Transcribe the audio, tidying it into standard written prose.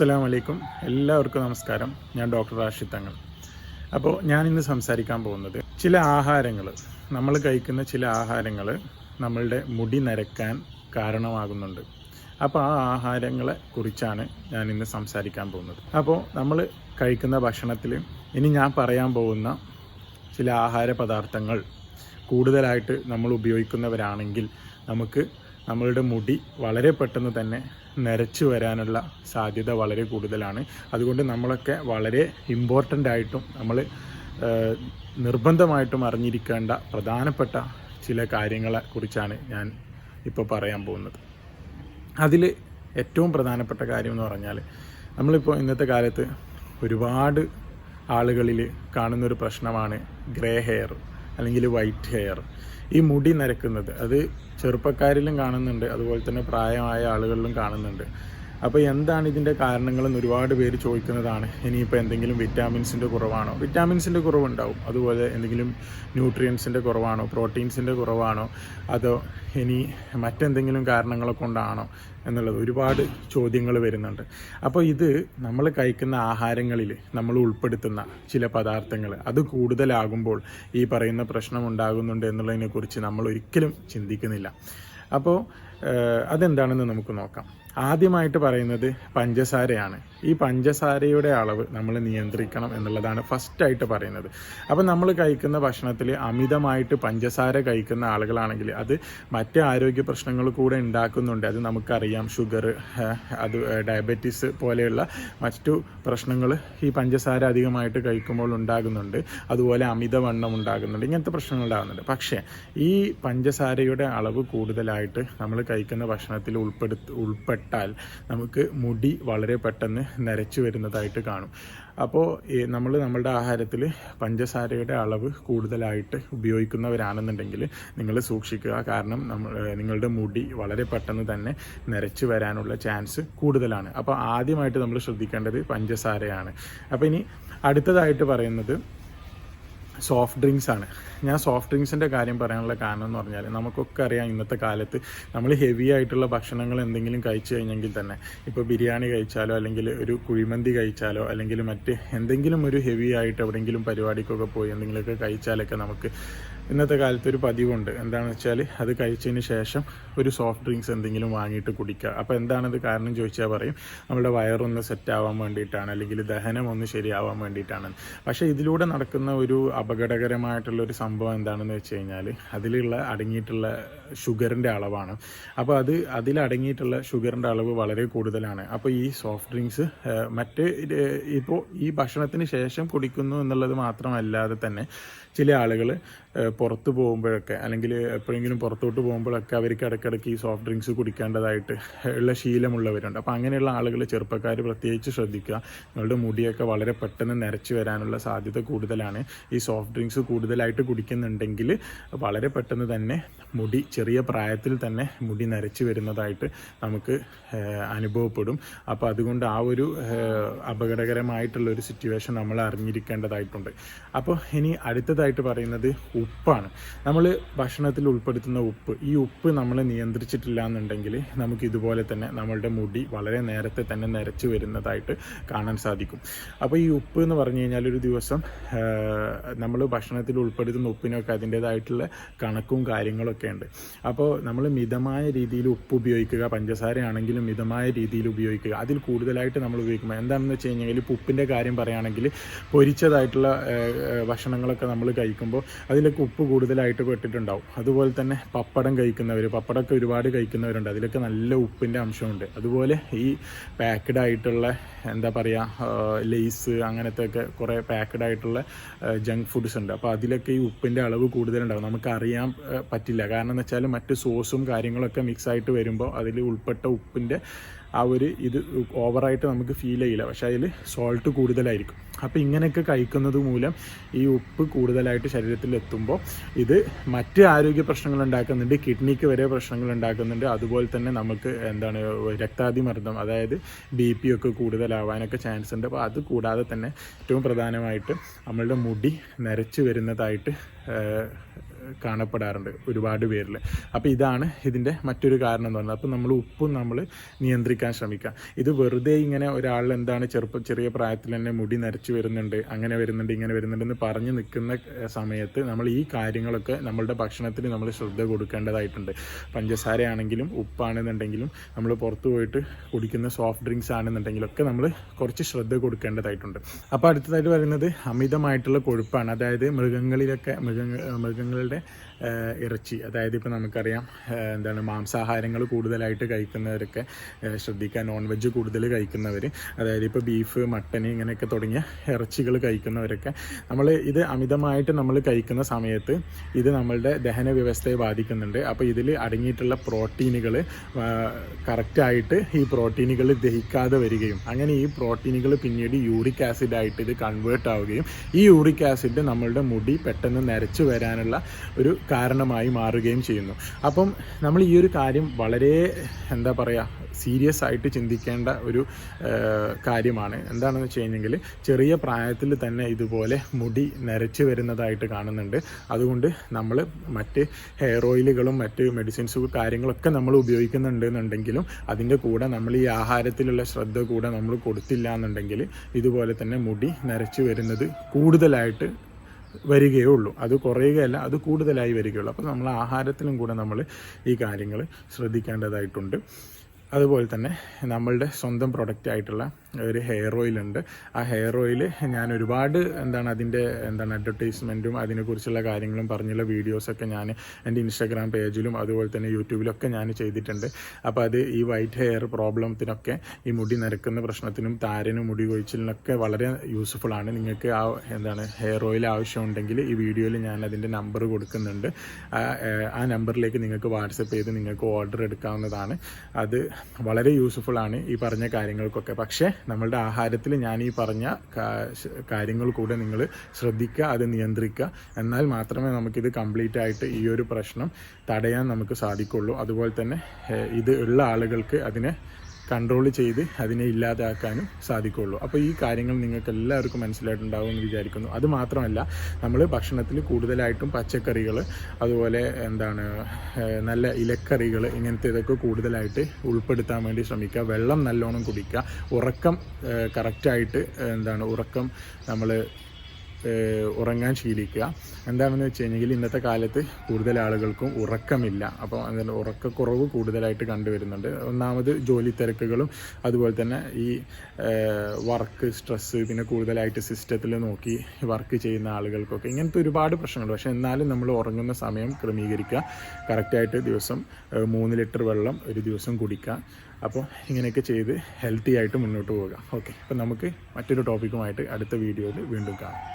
അസ്സലാമു അലൈക്കും. എല്ലാവർക്കും നമസ്കാരം. ഞാൻ ഡോക്ടർ റാഷിദ് തങ്ങൾ. അപ്പോൾ ഞാനിന്ന് സംസാരിക്കാൻ പോകുന്നത് ചില ആഹാരങ്ങൾ, നമ്മൾ കഴിക്കുന്ന ചില ആഹാരങ്ങൾ നമ്മളുടെ മുടി നരക്കാൻ കാരണമാകുന്നുണ്ട്. അപ്പോൾ ആ ആഹാരങ്ങളെ കുറിച്ചാണ് ഞാനിന്ന് സംസാരിക്കാൻ പോകുന്നത്. അപ്പോൾ നമ്മൾ കഴിക്കുന്ന ഭക്ഷണത്തിൽ ഇനി ഞാൻ പറയാൻ പോകുന്ന ചില ആഹാര പദാർത്ഥങ്ങൾ കൂടുതലായിട്ട് നമ്മൾ ഉപയോഗിക്കുന്നവരാണെങ്കിൽ നമുക്ക് നമ്മളുടെ മുടി വളരെ പെട്ടെന്ന് തന്നെ നരച്ചു വരാനുള്ള സാധ്യത വളരെ കൂടുതലാണ്. അതുകൊണ്ട് നമ്മളൊക്കെ വളരെ ഇമ്പോർട്ടൻ്റ് ആയിട്ടും നമ്മൾ നിർബന്ധമായിട്ടും അറിഞ്ഞിരിക്കേണ്ട പ്രധാനപ്പെട്ട ചില കാര്യങ്ങളെ കുറിച്ചാണ് ഞാൻ ഇപ്പോൾ പറയാൻ പോകുന്നത്. അതിൽ ഏറ്റവും പ്രധാനപ്പെട്ട കാര്യം എന്ന് പറഞ്ഞാൽ, നമ്മളിപ്പോൾ ഇന്നത്തെ കാലത്ത് ഒരുപാട് ആളുകളിൽ കാണുന്നൊരു പ്രശ്നമാണ് ഗ്രേ ഹെയർ അല്ലെങ്കിൽ വൈറ്റ് ഹെയർ. ഈ മുടി നരക്കുന്നത് അത് ചെറുപ്പക്കാരിലും കാണുന്നുണ്ട്, അതുപോലെ തന്നെ പ്രായമായ ആളുകളിലും കാണുന്നുണ്ട്. അപ്പോൾ എന്താണ് ഇതിൻ്റെ കാരണങ്ങളെന്ന് ഒരുപാട് പേര് ചോദിക്കുന്നതാണ്. ഇനിയിപ്പോൾ എന്തെങ്കിലും വിറ്റാമിൻസിൻ്റെ കുറവാണോ? വിറ്റാമിൻസിൻ്റെ കുറവുണ്ടാവും. അതുപോലെ എന്തെങ്കിലും ന്യൂട്രിയൻസിൻ്റെ കുറവാണോ, പ്രോട്ടീൻസിൻ്റെ കുറവാണോ, അതോ ഇനി മറ്റെന്തെങ്കിലും കാരണങ്ങളെ കൊണ്ടാണോ എന്നുള്ളത് ഒരുപാട് ചോദ്യങ്ങൾ വരുന്നുണ്ട്. അപ്പോൾ ഇത് നമ്മൾ കഴിക്കുന്ന ആഹാരങ്ങളിൽ നമ്മൾ ഉൾപ്പെടുത്തുന്ന ചില പദാർത്ഥങ്ങൾ അത് കൂടുതലാകുമ്പോൾ ഈ പറയുന്ന പ്രശ്നം ഉണ്ടാകുന്നുണ്ട് എന്നുള്ളതിനെക്കുറിച്ച് നമ്മൾ ഒരിക്കലും ചിന്തിക്കുന്നില്ല. അപ്പോൾ അതെന്താണെന്ന് നമുക്ക് നോക്കാം. ആദ്യമായിട്ട് പറയുന്നത് പഞ്ചസാരയാണ്. ഈ പഞ്ചസാരയുടെ അളവ് നമ്മൾ നിയന്ത്രിക്കണം എന്നുള്ളതാണ് ഫസ്റ്റായിട്ട് പറയുന്നത്. അപ്പോൾ നമ്മൾ കഴിക്കുന്ന ഭക്ഷണത്തിൽ അമിതമായിട്ട് പഞ്ചസാര കഴിക്കുന്ന ആളുകളാണെങ്കിൽ അത് മറ്റ് ആരോഗ്യ പ്രശ്നങ്ങൾ കൂടെ ഉണ്ടാക്കുന്നുണ്ട്. അത് നമുക്കറിയാം. ഷുഗർ, അത് ഡയബറ്റീസ് പോലെയുള്ള മറ്റു പ്രശ്നങ്ങൾ ഈ പഞ്ചസാര അധികമായിട്ട് കഴിക്കുമ്പോൾ ഉണ്ടാകുന്നുണ്ട്. അതുപോലെ അമിതവണ്ണം ഉണ്ടാകുന്നുണ്ട്. ഇങ്ങനത്തെ പ്രശ്നങ്ങൾ ഉണ്ടാകുന്നുണ്ട്. പക്ഷേ ഈ പഞ്ചസാരയുടെ അളവ് കൂടുതലായിട്ട് നമ്മൾ കഴിക്കുന്ന ഭക്ഷണത്തിൽ ഉൾപ്പെട്ടാൽ നമുക്ക് മുടി വളരെ പെട്ടെന്ന് നരച്ചു വരുന്നതായിട്ട് കാണും. അപ്പോൾ നമ്മളുടെ ആഹാരത്തിൽ പഞ്ചസാരയുടെ അളവ് കൂടുതലായിട്ട് ഉപയോഗിക്കുന്നവരാണെന്നുണ്ടെങ്കിൽ നിങ്ങൾ സൂക്ഷിക്കുക. കാരണം നിങ്ങളുടെ മുടി വളരെ പെട്ടെന്ന് തന്നെ നരച്ചു വരാനുള്ള ചാൻസ് കൂടുതലാണ്. അപ്പോൾ ആദ്യമായിട്ട് നമ്മൾ ശ്രദ്ധിക്കേണ്ടത് പഞ്ചസാരയാണ്. അപ്പോൾ ഇനി അടുത്തതായിട്ട് പറയുന്നത് സോഫ്റ്റ് ഡ്രിങ്ക്സ് ആണ്. ഞാൻ സോഫ്റ്റ് ഡ്രിങ്ക്സിൻ്റെ കാര്യം പറയാനുള്ള കാരണം എന്ന് പറഞ്ഞാൽ, നമുക്കൊക്കെ അറിയാം ഇന്നത്തെ കാലത്ത് നമ്മൾ ഹെവി ആയിട്ടുള്ള ഭക്ഷണങ്ങൾ എന്തെങ്കിലും കഴിച്ചു കഴിഞ്ഞെങ്കിൽ തന്നെ, ഇപ്പോൾ ബിരിയാണി കഴിച്ചാലോ അല്ലെങ്കിൽ ഒരു കുഴിമന്തി കഴിച്ചാലോ അല്ലെങ്കിൽ മറ്റ് എന്തെങ്കിലും ഒരു ഹെവി ആയിട്ട് എവിടെയെങ്കിലും പരിപാടിക്കൊക്കെ പോയി എന്തെങ്കിലുമൊക്കെ കഴിച്ചാലൊക്കെ നമുക്ക് ഇന്നത്തെ കാലത്ത് ഒരു പതിവുണ്ട്. എന്താണെന്ന് വെച്ചാൽ അത് കഴിച്ചതിന് ശേഷം ഒരു സോഫ്റ്റ് ഡ്രിങ്ക്സ് എന്തെങ്കിലും വാങ്ങിയിട്ട് കുടിക്കുക. അപ്പോൾ എന്താണത് കാരണം ചോദിച്ചാൽ പറയും നമ്മുടെ വയറൊന്ന് സെറ്റ് ആവാൻ വേണ്ടിയിട്ടാണ്, അല്ലെങ്കിൽ ദഹനം ഒന്ന് ശരിയാവാൻ വേണ്ടിയിട്ടാണ്. പക്ഷേ ഇതിലൂടെ നടക്കുന്ന ഒരു അപകടകരമായിട്ടുള്ളൊരു സംഭവം എന്താണെന്ന് വെച്ച് കഴിഞ്ഞാൽ അടങ്ങിയിട്ടുള്ള ഷുഗറിൻ്റെ അളവാണ്. അപ്പോൾ അതിലടങ്ങിയിട്ടുള്ള ഷുഗറിൻ്റെ അളവ് വളരെ കൂടുതലാണ്. അപ്പോൾ ഈ സോഫ്റ്റ് ഡ്രിങ്ക്സ് ഇപ്പോൾ ഈ ഭക്ഷണത്തിന് ശേഷം കുടിക്കുന്നു എന്നുള്ളത് മാത്രമല്ലാതെ തന്നെ ചില ആളുകൾ പുറത്ത് പോകുമ്പോഴൊക്കെ അല്ലെങ്കിൽ എപ്പോഴെങ്കിലും പുറത്തോട്ട് പോകുമ്പോഴൊക്കെ അവർക്ക് ഇടയ്ക്കിടയ്ക്ക് ഈ സോഫ്റ്റ് ഡ്രിങ്ക്സ് കുടിക്കേണ്ടതായിട്ട് ഉള്ള ശീലമുള്ളവരുണ്ട്. അപ്പോൾ അങ്ങനെയുള്ള ആളുകൾ, ചെറുപ്പക്കാർ പ്രത്യേകിച്ച് ശ്രദ്ധിക്കുക. നിങ്ങളുടെ മുടിയൊക്കെ വളരെ പെട്ടെന്ന് നരച്ചു വരാനുള്ള സാധ്യത കൂടുതലാണ്. ഈ സോഫ്റ്റ് ഡ്രിങ്ക്സ് കൂടുതലായിട്ട് കുടിക്കുന്നുണ്ടെങ്കിൽ വളരെ പെട്ടെന്ന് തന്നെ മുടി, ചെറിയ പ്രായത്തിൽ തന്നെ മുടി നരച്ചു വരുന്നതായിട്ട് നമുക്ക് അനുഭവപ്പെടും. അപ്പോൾ അതുകൊണ്ട് ആ ഒരു അപകടകരമായിട്ടുള്ളൊരു സിറ്റുവേഷൻ നമ്മൾ അറിഞ്ഞിരിക്കേണ്ടതായിട്ടുണ്ട്. അപ്പോൾ ഇനി അടുത്തതായിട്ട് പറയുന്നത് ഉപ്പാണ്. നമ്മൾ ഭക്ഷണത്തിൽ ഉൾപ്പെടുത്തുന്ന ഉപ്പ്, ഈ ഉപ്പ് നമ്മൾ നിയന്ത്രിച്ചിട്ടില്ല എന്നുണ്ടെങ്കിൽ നമുക്ക് ഇതുപോലെ തന്നെ നമ്മളുടെ മുടി വളരെ നേരത്തെ തന്നെ നരച്ചു വരുന്നതായിട്ട് കാണാൻ സാധിക്കും. അപ്പോൾ ഈ ഉപ്പ് എന്ന് പറഞ്ഞു കഴിഞ്ഞാൽ ഒരു ദിവസം നമ്മൾ ഭക്ഷണത്തിൽ ഉൾപ്പെടുത്തുന്ന ഉപ്പിനൊക്കെ അതിൻ്റേതായിട്ടുള്ള കണക്കും കാര്യങ്ങളൊക്കെ ഉണ്ട്. അപ്പോൾ നമ്മൾ മിതമായ രീതിയിൽ ഉപ്പ് ഉപയോഗിക്കുക. പഞ്ചസാരയാണെങ്കിലും മിതമായ രീതിയിൽ ഉപയോഗിക്കുക. അതിൽ കൂടുതലായിട്ട് നമ്മൾ ഉപയോഗിക്കുമ്പോൾ എന്താണെന്ന് വെച്ച് കഴിഞ്ഞാൽ, ഇപ്പോൾ ഉപ്പിൻ്റെ കാര്യം പറയുകയാണെങ്കിൽ പൊരിച്ചതായിട്ടുള്ള ഭക്ഷണങ്ങളൊക്കെ നമ്മൾ കഴിക്കുമ്പോൾ അതിലൊക്കെ ഉപ്പ് കൂടുതലായിട്ട് പെട്ടിട്ടുണ്ടാവും. അതുപോലെ തന്നെ പപ്പടമൊക്കെ ഒരുപാട് കഴിക്കുന്നവരുണ്ട്. അതിലൊക്കെ നല്ല ഉപ്പിൻ്റെ അംശമുണ്ട്. അതുപോലെ ഈ പാക്ക്ഡ് ആയിട്ടുള്ള ലെയ്സ്, അങ്ങനത്തെ ഒക്കെ കുറേ പാക്ക്ഡ് ആയിട്ടുള്ള ജങ്ക് ഫുഡ്സ് ഉണ്ട്. അപ്പോൾ അതിലൊക്കെ ഈ ഉപ്പിൻ്റെ അളവ് കൂടുതലുണ്ടാവും. നമുക്കറിയാൻ പറ്റില്ല. കാരണം എന്ന് വെച്ചാൽ മറ്റ് സോസും കാര്യങ്ങളൊക്കെ മിക്സായിട്ട് വരുമ്പോൾ അതിൽ ഉൾപ്പെട്ട ഉപ്പിൻ്റെ ആ ഒരു ഇത് ഓവറായിട്ട് നമുക്ക് ഫീൽ ചെയ്യില്ല. പക്ഷേ അതിൽ സോൾട്ട് കൂടുതലായിരിക്കും. അപ്പോൾ ഇങ്ങനെയൊക്കെ കഴിക്കുന്നത് മൂലം ഈ ഉപ്പ് കൂടുതലായിട്ട് ശരീരത്തിൽ എത്തുമ്പോൾ ഇത് മറ്റ് ആരോഗ്യ പ്രശ്നങ്ങൾ ഉണ്ടാക്കുന്നുണ്ട്. കിഡ്നിക്ക് വരെ പ്രശ്നങ്ങൾ ഉണ്ടാക്കുന്നുണ്ട്. അതുപോലെ തന്നെ നമുക്ക് രക്താതിമർദ്ദം, അതായത് BP ഒക്കെ കൂടുതലാവാനൊക്കെ ചാൻസ് ഉണ്ട്. അപ്പോൾ അത് കൂടാതെ തന്നെ ഏറ്റവും പ്രധാനമായിട്ട് നമ്മളുടെ മുടി നരച്ചു വരുന്നതായിട്ട് കാണപ്പെടാറുണ്ട് ഒരുപാട് പേരിൽ. അപ്പോൾ ഇതാണ് ഇതിൻ്റെ മറ്റൊരു കാരണം എന്ന് പറയുന്നത്. അപ്പോൾ നമ്മൾ ഉപ്പും നമ്മൾ നിയന്ത്രിക്കാൻ ശ്രമിക്കുക. ഇത് വെറുതെ ഇങ്ങനെ ഒരാൾ എന്താണ് ചെറിയ പ്രായത്തിൽ തന്നെ മുടി നരച്ചു വരുന്നുണ്ട്, അങ്ങനെ വരുന്നുണ്ട്, ഇങ്ങനെ വരുന്നുണ്ടെന്ന് പറഞ്ഞ് നിൽക്കുന്ന സമയത്ത് നമ്മൾ ഈ കാര്യങ്ങളൊക്കെ നമ്മളുടെ ഭക്ഷണത്തിൽ നമ്മൾ ശ്രദ്ധ കൊടുക്കേണ്ടതായിട്ടുണ്ട്. പഞ്ചസാരയാണെങ്കിലും ഉപ്പാണെന്നുണ്ടെങ്കിലും നമ്മൾ പുറത്ത് പോയിട്ട് കുടിക്കുന്ന സോഫ്റ്റ് ഡ്രിങ്ക്സ് ആണെന്നുണ്ടെങ്കിലൊക്കെ നമ്മൾ കുറച്ച് ശ്രദ്ധ കൊടുക്കേണ്ടതായിട്ടുണ്ട്. അപ്പോൾ അടുത്തതായിട്ട് വരുന്നത് അമിതമായിട്ടുള്ള കൊഴുപ്പാണ്. അതായത് മൃഗങ്ങളുടെ ഇറച്ചി, അതായത് ഇപ്പോൾ നമുക്കറിയാം മാംസാഹാരങ്ങൾ കൂടുതലായിട്ട് കഴിക്കുന്നവരൊക്കെ ശ്രദ്ധിക്കുക. നോൺ വെജ് കൂടുതൽ കഴിക്കുന്നവർ, അതായത് ഇപ്പോൾ ബീഫ്, മട്ടൻ ഇങ്ങനെയൊക്കെ തുടങ്ങിയ ഇറച്ചികൾ കഴിക്കുന്നവരൊക്കെ നമ്മൾ ഇത് അമിതമായിട്ട് നമ്മൾ കഴിക്കുന്ന സമയത്ത് ഇത് നമ്മളുടെ ദഹന വ്യവസ്ഥയെ ബാധിക്കുന്നുണ്ട്. അപ്പോൾ ഇതിൽ അടങ്ങിയിട്ടുള്ള പ്രോട്ടീനുകൾ കറക്റ്റായിട്ട് ഈ പ്രോട്ടീനുകൾ ദഹിക്കാതെ വരികയും അങ്ങനെ ഈ പ്രോട്ടീനുകൾ പിന്നീട് യൂറിക് ആസിഡായിട്ട് ഇത് കൺവേർട്ട് ആവുകയും ഈ യൂറിക് ആസിഡ് നമ്മളുടെ മുടി പെട്ടെന്ന് നരച്ചു വരാനുള്ള ഒരു കാരണമായി മാറുകയും ചെയ്യുന്നു. അപ്പം നമ്മൾ ഈ ഒരു കാര്യം വളരെ സീരിയസ് ആയിട്ട് ചിന്തിക്കേണ്ട ഒരു കാര്യമാണ്. എന്താണെന്ന് വെച്ച് കഴിഞ്ഞെങ്കിൽ ചെറിയ പ്രായത്തിൽ തന്നെ ഇതുപോലെ മുടി നരച്ചു വരുന്നതായിട്ട് കാണുന്നുണ്ട്. അതുകൊണ്ട് നമ്മൾ മറ്റ് ഹെയർ ഓയിലുകളും മറ്റ് മെഡിസിൻസ് കാര്യങ്ങളൊക്കെ നമ്മൾ ഉപയോഗിക്കുന്നുണ്ട് എന്നുണ്ടെങ്കിലും അതിൻ്റെ കൂടെ നമ്മൾ ഈ ആഹാരത്തിലുള്ള ശ്രദ്ധ കൂടെ നമ്മൾ കൊടുത്തില്ല എന്നുണ്ടെങ്കിൽ ഇതുപോലെ തന്നെ മുടി നരച്ചു വരുന്നത് കൂടുതലായിട്ട് വരികയുള്ളൂ. അത് കുറയുകയല്ല, അത് കൂടുതലായി വരികയുള്ളൂ. അപ്പോൾ നമ്മൾ ആഹാരത്തിലും കൂടെ നമ്മൾ ഈ കാര്യങ്ങൾ ശ്രദ്ധിക്കേണ്ടതായിട്ടുണ്ട്. അതുപോലെ തന്നെ നമ്മളുടെ സ്വന്തം പ്രൊഡക്റ്റ് ആയിട്ടുള്ള ഒരു ഹെയർ ഓയിലുണ്ട്. ആ ഹെയർ ഓയിൽ ഞാൻ ഒരുപാട് അതിൻ്റെ അഡ്വർടൈസ്മെൻറ്റും അതിനെക്കുറിച്ചുള്ള കാര്യങ്ങളും പറഞ്ഞുള്ള വീഡിയോസൊക്കെ ഞാൻ എൻ്റെ ഇൻസ്റ്റാഗ്രാം പേജിലും അതുപോലെ തന്നെ യൂട്യൂബിലൊക്കെ ഞാൻ ചെയ്തിട്ടുണ്ട്. അപ്പോൾ അത് ഈ വൈറ്റ് ഹെയർ പ്രോബ്ലത്തിനൊക്കെ, ഈ മുടി നരക്കുന്ന പ്രശ്നത്തിനും താരനും മുടി കൊഴിച്ചിലിനൊക്കെ വളരെ യൂസ്ഫുൾ ആണ്. നിങ്ങൾക്ക് ഹെയർ ഓയിൽ ആവശ്യമുണ്ടെങ്കിൽ ഈ വീഡിയോയിൽ ഞാൻ അതിൻ്റെ നമ്പർ കൊടുക്കുന്നുണ്ട്. ആ നമ്പറിലേക്ക് നിങ്ങൾക്ക് വാട്സപ്പ് ചെയ്ത് നിങ്ങൾക്ക് ഓർഡർ എടുക്കാവുന്നതാണ്. അത് വളരെ യൂസ്ഫുൾ ആണ് ഈ പറഞ്ഞ കാര്യങ്ങൾക്കൊക്കെ. പക്ഷേ നമ്മളുടെ ആഹാരത്തിൽ ഞാൻ ഈ പറഞ്ഞ കാര്യങ്ങൾ കൂടെ നിങ്ങൾ ശ്രദ്ധിക്കുക, അത് നിയന്ത്രിക്കുക. എന്നാൽ മാത്രമേ നമുക്കിത് കംപ്ലീറ്റ് ആയിട്ട് ഈ ഒരു പ്രശ്നം തടയാൻ നമുക്ക് സാധിക്കുള്ളൂ. അതുപോലെ തന്നെ ഇത് ഉള്ള ആളുകൾക്ക് അതിനെ കൺട്രോൾ ചെയ്ത് അതിനെ ഇല്ലാതാക്കാനും സാധിക്കുള്ളൂ. അപ്പോൾ ഈ കാര്യങ്ങൾ നിങ്ങൾക്ക് എല്ലാവർക്കും മനസ്സിലായിട്ടുണ്ടാവും എന്ന് വിചാരിക്കുന്നു. അതുമാത്രമല്ല, നമ്മൾ ഭക്ഷണത്തിൽ കൂടുതലായിട്ടും പച്ചക്കറികൾ, അതുപോലെ നല്ല ഇലക്കറികൾ, ഇങ്ങനത്തേതൊക്കെ കൂടുതലായിട്ട് ഉൾപ്പെടുത്താൻ വേണ്ടി ശ്രമിക്കുക. വെള്ളം നല്ലോണം കുടിക്കുക. ഉറക്കം കറക്റ്റായിട്ട് ഉറക്കം നമ്മൾ ഉറങ്ങാൻ ശീലിക്കുക. എന്താണെന്ന് വെച്ച് കഴിഞ്ഞെങ്കിൽ ഇന്നത്തെ കാലത്ത് കൂടുതൽ ആളുകൾക്കും ഉറക്കമില്ല. അപ്പോൾ അതിൻ്റെ ഉറക്കക്കുറവ് കൂടുതലായിട്ട് കണ്ടുവരുന്നുണ്ട്. ഒന്നാമത് ജോലി തിരക്കുകളും അതുപോലെ തന്നെ ഈ വർക്ക് സ്ട്രെസ്സ്, പിന്നെ കൂടുതലായിട്ട് സിസ്റ്റത്തിൽ നോക്കി വർക്ക് ചെയ്യുന്ന ആളുകൾക്കൊക്കെ ഇങ്ങനത്തെ ഒരുപാട് പ്രശ്നങ്ങളുണ്ട്. പക്ഷേ എന്നാലും നമ്മൾ ഉറങ്ങുന്ന സമയം ക്രമീകരിക്കുക. കറക്റ്റായിട്ട് ദിവസം 3 ലിറ്റർ വെള്ളം ഒരു ദിവസം കുടിക്കുക. അപ്പോൾ ഇങ്ങനെയൊക്കെ ചെയ്ത് ഹെൽത്തി ആയിട്ട് മുന്നോട്ട് പോവുക. ഓക്കെ, അപ്പോൾ നമുക്ക് മറ്റൊരു ടോപ്പിക്കുമായിട്ട് അടുത്ത വീഡിയോയിൽ വീണ്ടും കാണാം.